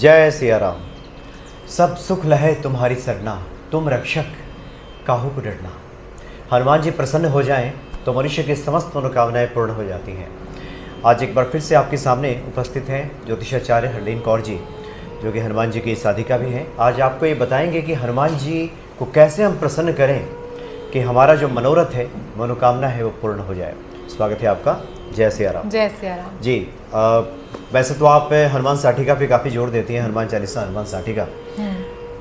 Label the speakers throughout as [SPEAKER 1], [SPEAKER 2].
[SPEAKER 1] जय सिया राम। सब सुख लहे तुम्हारी सरना, तुम रक्षक काहू को डरना। हनुमान जी प्रसन्न हो जाएं तो मनुष्य की समस्त मनोकामनाएं पूर्ण हो जाती हैं। आज एक बार फिर से आपके सामने उपस्थित हैं ज्योतिषाचार्य हरलीन कौर जी, जो कि हनुमान जी की साधिका भी हैं। आज आपको ये बताएंगे कि हनुमान जी को कैसे हम प्रसन्न करें कि हमारा जो मनोरथ है, मनोकामना है, वो पूर्ण हो जाए। स्वागत है आपका। जय सिया राम।
[SPEAKER 2] जय सिया राम
[SPEAKER 1] जी। वैसे तो आप हनुमान साठिका पे काफ़ी जोर देती हैं, हनुमान चालीसा, हनुमान साठिका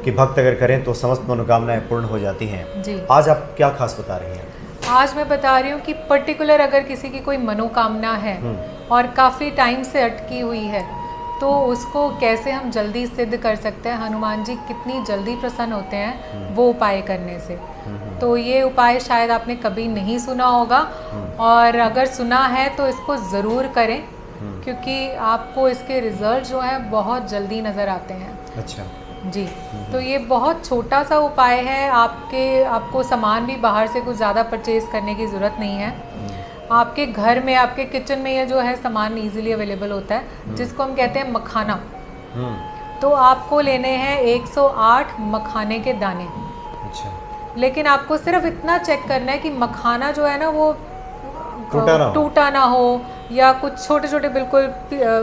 [SPEAKER 1] कि भक्त अगर करें तो समस्त मनोकामनाएं पूर्ण हो जाती हैं
[SPEAKER 2] जी।
[SPEAKER 1] आज आप क्या खास बता रही हैं?
[SPEAKER 2] आज मैं बता रही हूँ कि पर्टिकुलर अगर किसी की कोई मनोकामना है और काफ़ी टाइम से अटकी हुई है तो उसको कैसे हम जल्दी सिद्ध कर सकते हैं। हनुमान जी कितनी जल्दी प्रसन्न होते हैं वो उपाय करने से। तो ये उपाय शायद आपने कभी नहीं सुना होगा, और अगर सुना है तो इसको ज़रूर करें, क्योंकि आपको इसके रिजल्ट जो है बहुत जल्दी नज़र आते हैं।
[SPEAKER 1] अच्छा
[SPEAKER 2] जी। तो ये बहुत छोटा सा उपाय है। आपको सामान भी बाहर से कुछ ज़्यादा परचेज करने की ज़रूरत नहीं है। आपके घर में, आपके किचन में ये जो है सामान इजीली अवेलेबल होता है, जिसको हम कहते हैं मखाना। तो आपको लेने हैं 108 मखाने के दाने।
[SPEAKER 1] अच्छा।
[SPEAKER 2] लेकिन आपको सिर्फ इतना चेक करना है कि मखाना जो है ना वो
[SPEAKER 1] टूटा
[SPEAKER 2] ना हो या कुछ छोटे छोटे बिल्कुल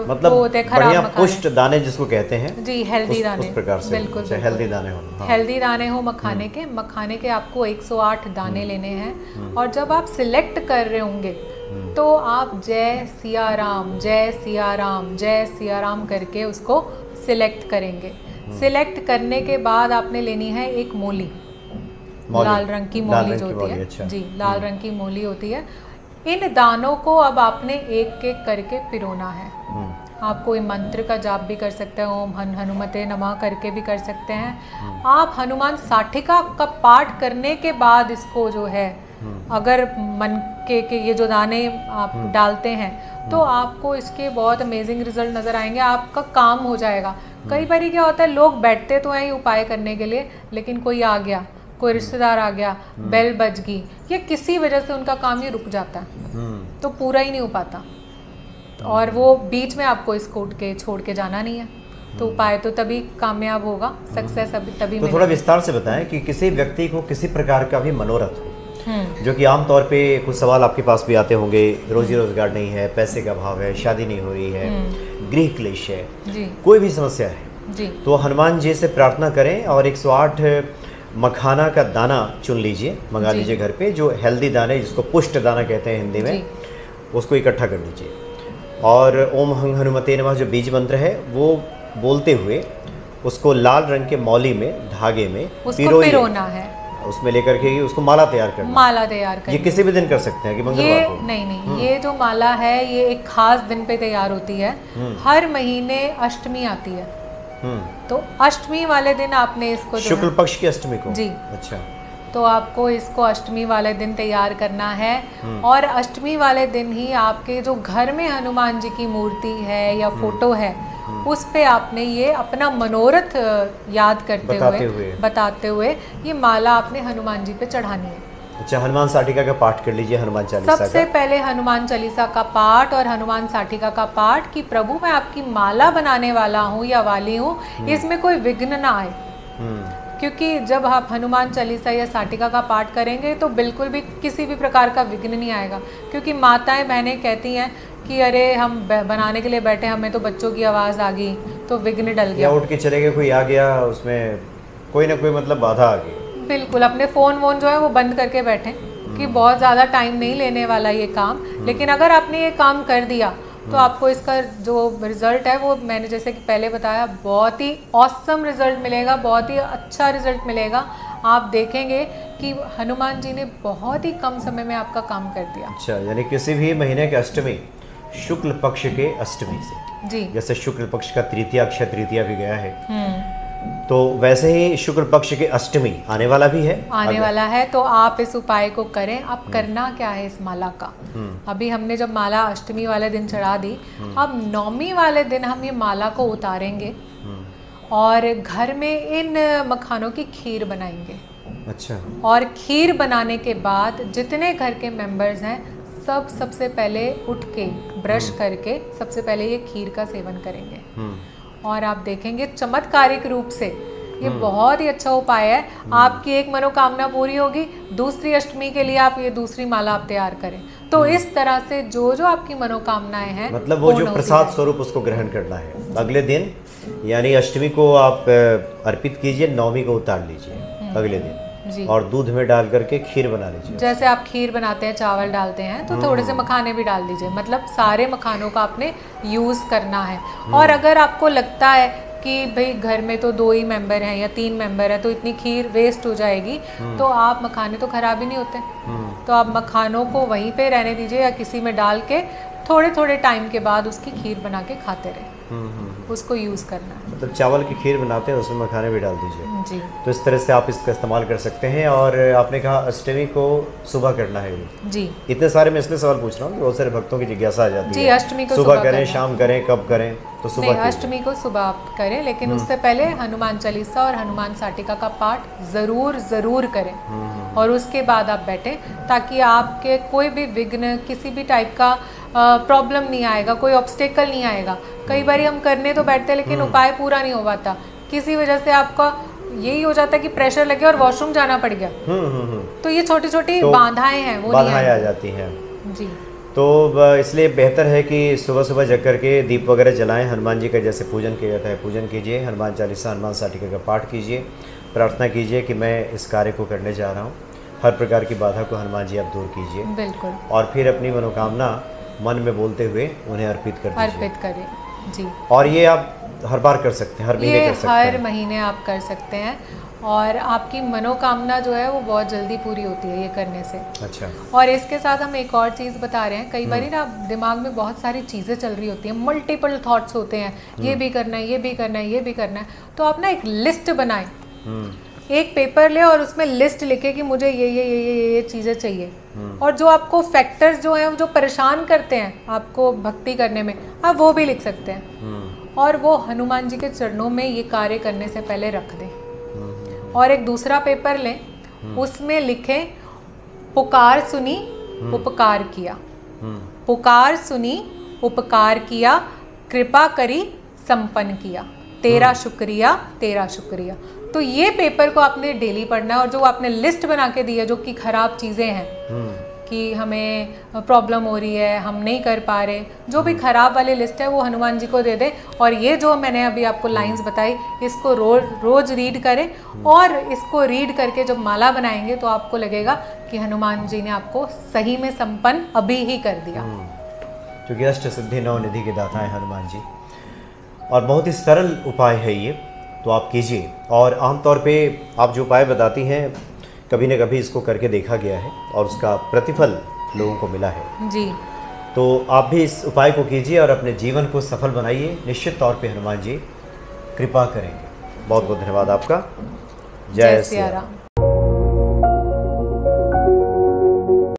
[SPEAKER 1] मतलब
[SPEAKER 2] वो होते हैं खराब मखाने।
[SPEAKER 1] पुष्ट दाने जिसको कहते हैं।
[SPEAKER 2] जी, हेल्दी दाने।
[SPEAKER 1] उस प्रकार से
[SPEAKER 2] बिल्कुल,
[SPEAKER 1] बिल्कुल। हेल्दी दाने हो। हाँ।
[SPEAKER 2] हेल्दी दाने हो मखाने के आपको 108 दाने लेने हैं। और जब आप सिलेक्ट कर रहे होंगे तो आप जय सिया राम, जय सिया राम, जय सिया राम करके उसको सिलेक्ट करेंगे। सिलेक्ट करने के बाद आपने लेनी है एक मोली, लाल रंग की मोली जो होती है।
[SPEAKER 1] अच्छा।
[SPEAKER 2] जी, लाल रंग की मोली होती है। इन दानों को अब आपने एक एक करके पिरोना है। आप कोई मंत्र का जाप भी कर सकते हैं, ओम हनुमते नमः करके भी कर सकते हैं। आप हनुमान साठिका का पाठ करने के बाद इसको जो है, अगर मन के ये जो दाने आप डालते हैं तो आपको इसके बहुत अमेजिंग रिजल्ट नज़र आएंगे। आपका काम हो जाएगा। कई बार क्या होता है, लोग बैठते तो हैं ये उपाय करने के लिए, लेकिन कोई आ गया, कोई रिश्तेदार आ गया, बेल बज गई, या किसी वजह से उनका काम ही रुक जाता है, तो पूरा ही नहीं हो पाता। और वो बीच में आपको इसको उठ के छोड़ के जाना नहीं है। तो उपाय तो तभी कामयाब होगा, सक्सेस तभी
[SPEAKER 1] तो थोड़ा विस्तार से बताएं कि किसी व्यक्ति को किसी प्रकार का भी मनोरथ हो, जो कि आमतौर पे कुछ सवाल आपके पास भी आते होंगे, रोजी रोजगार नहीं है, पैसे का अभाव है, शादी नहीं हो रही है, गृह क्लेश है, कोई भी समस्या है
[SPEAKER 2] जी,
[SPEAKER 1] तो हनुमान जी से प्रार्थना करें और 108 मखाना का दाना चुन लीजिए, मंगा लीजिए घर पे, जो हेल्दी दाने जिसको पुष्ट दाना कहते हैं हिंदी में, उसको इकट्ठा कर लीजिए। और ओम हंग हनुमते नमः जो बीज मंत्र है वो बोलते हुए उसको लाल रंग के मौली में, धागे में
[SPEAKER 2] पिरोना है,
[SPEAKER 1] उसमें लेकर के उसको माला तैयार करना।
[SPEAKER 2] माला तैयार करना।
[SPEAKER 1] ये किसी भी दिन कर सकते हैं कि मंगलवार को?
[SPEAKER 2] नहीं, ये जो माला है ये एक खास दिन पे तैयार होती है। हर महीने अष्टमी आती है, तो अष्टमी वाले दिन आपने इसको
[SPEAKER 1] शुक्ल पक्ष की अष्टमी को।
[SPEAKER 2] जी।
[SPEAKER 1] अच्छा।
[SPEAKER 2] तो आपको इसको अष्टमी वाले दिन तैयार करना है। और अष्टमी वाले दिन ही आपके जो घर में हनुमान जी की मूर्ति है या फोटो है, उस पे आपने ये अपना मनोरथ याद बताते हुए ये माला आपने हनुमान जी पे चढ़ानी है।
[SPEAKER 1] अच्छा, हनुमान साठिका का पाठ कर लीजिए, हनुमान चालीसा का।
[SPEAKER 2] सबसे पहले हनुमान चालीसा का पाठ और हनुमान साठिका का पाठ कि प्रभु मैं आपकी माला बनाने वाला हूँ या वाली हूँ, इसमें कोई विघ्न ना आए। क्योंकि जब आप हनुमान चालीसा या साठिका का पाठ करेंगे तो बिल्कुल भी किसी भी प्रकार का विघ्न नहीं आएगा। क्योंकि माताएं बहनें कहती हैं कि अरे हम बनाने के लिए बैठे, हमें तो बच्चों की आवाज़ आ गई तो विघ्न डल गया,
[SPEAKER 1] या उठ के चले गए, कोई आ गया, उसमें कोई ना कोई मतलब बाधा आ गई।
[SPEAKER 2] बिल्कुल अपने फ़ोन वोन जो है वो बंद करके बैठें कि बहुत ज़्यादा टाइम नहीं लेने वाला ये काम। लेकिन अगर आपने ये काम कर दिया तो आपको इसका जो रिज़ल्ट है वो मैंने जैसे कि पहले बताया, बहुत ही ऑसम रिज़ल्ट मिलेगा, बहुत ही अच्छा रिज़ल्ट मिलेगा। आप देखेंगे कि हनुमान जी ने बहुत ही कम समय में आपका काम कर दिया।
[SPEAKER 1] अच्छा, यानी किसी भी महीने के अष्टमी, शुक्ल पक्ष के अष्टमी से,
[SPEAKER 2] जी,
[SPEAKER 1] जैसे शुक्ल पक्ष का तृतीया, अक्षय तृतीया भी गया है, तो वैसे ही शुक्ल पक्ष के अष्टमी आने वाला भी है,
[SPEAKER 2] आने वाला है। तो आप इस उपाय को करें। अब करना क्या है इस माला का, अभी हमने जब माला अष्टमी वाले दिन चढ़ा दी, अब नवमी वाले दिन हम ये माला को उतारेंगे और घर में इन मखानों की खीर बनाएंगे।
[SPEAKER 1] अच्छा।
[SPEAKER 2] और खीर बनाने के बाद जितने घर के मेंबर्स हैं सबसे पहले उठ के ब्रश करके सबसे पहले ये खीर का सेवन करेंगे। और आप देखेंगे चमत्कारिक रूप से ये बहुत ही अच्छा उपाय है। आपकी एक मनोकामना पूरी होगी, दूसरी अष्टमी के लिए आप ये दूसरी माला आप तैयार करें। तो इस तरह से जो जो आपकी मनोकामनाएं हैं,
[SPEAKER 1] मतलब वो जो प्रसाद स्वरूप उसको ग्रहण करना है अगले दिन, यानी अष्टमी को आप अर्पित कीजिए, नवमी को उतार लीजिए अगले दिन
[SPEAKER 2] जी।
[SPEAKER 1] और दूध में डाल करके खीर बना लीजिए।
[SPEAKER 2] जैसे आप खीर बनाते हैं, चावल डालते हैं, तो थोड़े से मखाने भी डाल दीजिए। मतलब सारे मखानों का आपने यूज़ करना है। और अगर आपको लगता है कि भाई घर में तो 2 ही मेंबर हैं या 3 मेंबर है तो इतनी खीर वेस्ट हो जाएगी, तो आप मखाने तो खराब ही नहीं होते, तो आप मखानों को वहीं पे रहने दीजिए या किसी में डाल के थोड़े थोड़े टाइम के बाद उसकी खीर बना के खाते रहे। उसको यूज़ करना है।
[SPEAKER 1] मतलब चावल की खीर बनाते हैं, उसमें मखाने भी डाल दीजिए
[SPEAKER 2] जी।
[SPEAKER 1] तो इस तरह से आप इसका इस्तेमाल कर सकते हैं। और आपने कहा अष्टमी को सुबह करना है
[SPEAKER 2] जी।
[SPEAKER 1] इतने सारे मैं इसलिए सवाल पूछ रहा हूँ कि बहुत सारे भक्तों की जिज्ञासा आ जाती
[SPEAKER 2] जी,
[SPEAKER 1] है
[SPEAKER 2] अष्टमी को
[SPEAKER 1] सुबह करें, शाम करें, कब करें? तो सुबह
[SPEAKER 2] नहीं, अष्टमी को सुबह आप करें, लेकिन उससे पहले हनुमान चालीसा और हनुमान साटिका का पाठ ज़रूर करें। और उसके बाद आप बैठें, ताकि आपके कोई भी विघ्न, किसी भी टाइप का प्रॉब्लम नहीं आएगा, कोई ऑब्स्टेकल नहीं आएगा। कई बार हम करने तो बैठते हैं लेकिन उपाय पूरा नहीं हो पाता, किसी वजह से आपका यही हो जाता है कि प्रेशर लग गया और वॉशरूम जाना पड़ गया। तो ये छोटी छोटी बाधाएं हैं, वो
[SPEAKER 1] बाधाएं आ जाती हैं
[SPEAKER 2] जी।
[SPEAKER 1] तो इसलिए बेहतर है कि सुबह सुबह जग करके दीप वगैरह जलाएं, हनुमान जी का जैसे पूजन किया जाता है पूजन कीजिए, हनुमान चालीसा, हनुमान साटिका का पाठ कीजिए, प्रार्थना कीजिए कि मैं इस कार्य को करने जा रहा हूँ। हर प्रकार की बाधा को हनुमान जी आप दूर कीजिए,
[SPEAKER 2] बिल्कुल।
[SPEAKER 1] और फिर अपनी मनोकामना मन में बोलते हुए उन्हें अर्पित कर दीजिए।
[SPEAKER 2] अर्पित करें जी।
[SPEAKER 1] और ये आप हर बार कर सकते हैं, हर महीने कर सकते हैं?
[SPEAKER 2] हर महीने आप कर सकते हैं, और आपकी मनोकामना जो है वो बहुत जल्दी पूरी होती है ये करने से।
[SPEAKER 1] अच्छा।
[SPEAKER 2] और इसके साथ हम एक और चीज़ बता रहे हैं, कई बार ना दिमाग में बहुत सारी चीज़ें चल रही होती हैं, मल्टीपल थॉट्स होते हैं, ये भी करना है, ये भी करना है, ये भी करना है। तो आप ना एक लिस्ट बनाएं, एक पेपर ले और उसमें लिस्ट लिखे कि मुझे ये चीज़ें चाहिए। और जो आपको फैक्टर्स जो हैं जो परेशान करते हैं आपको भक्ति करने में, आप वो भी लिख सकते हैं, और वो हनुमान जी के चरणों में ये कार्य करने से पहले रख दें। और एक दूसरा पेपर लें, उसमें लिखें पुकार सुनी उपकार किया, पुकार सुनी उपकार किया, कृपा करी संपन्न किया, तेरा शुक्रिया तेरा शुक्रिया। तो ये पेपर को आपने डेली पढ़ना है। और जो आपने लिस्ट बना के दी है, जो कि खराब चीज़ें हैं कि हमें प्रॉब्लम हो रही है, हम नहीं कर पा रहे, जो भी खराब वाली लिस्ट है वो हनुमान जी को दे दें। और ये जो मैंने अभी आपको लाइंस बताई, इसको रोज रीड करें, और इसको रीड करके जब माला बनाएंगे तो आपको लगेगा कि हनुमान जी ने आपको सही में संपन्न अभी ही कर दिया।
[SPEAKER 1] क्योंकि अष्ट सिद्धि नौ निधि के दाता है हनुमान जी, और बहुत ही सरल उपाय है ये, तो आप कीजिए। और आमतौर पे आप जो उपाय बताती हैं कभी न कभी इसको करके देखा गया है और उसका प्रतिफल लोगों को मिला है
[SPEAKER 2] जी।
[SPEAKER 1] तो आप भी इस उपाय को कीजिए और अपने जीवन को सफल बनाइए। निश्चित तौर पे हनुमान जी कृपा करेंगे। बहुत बहुत धन्यवाद आपका। जय सिया राम।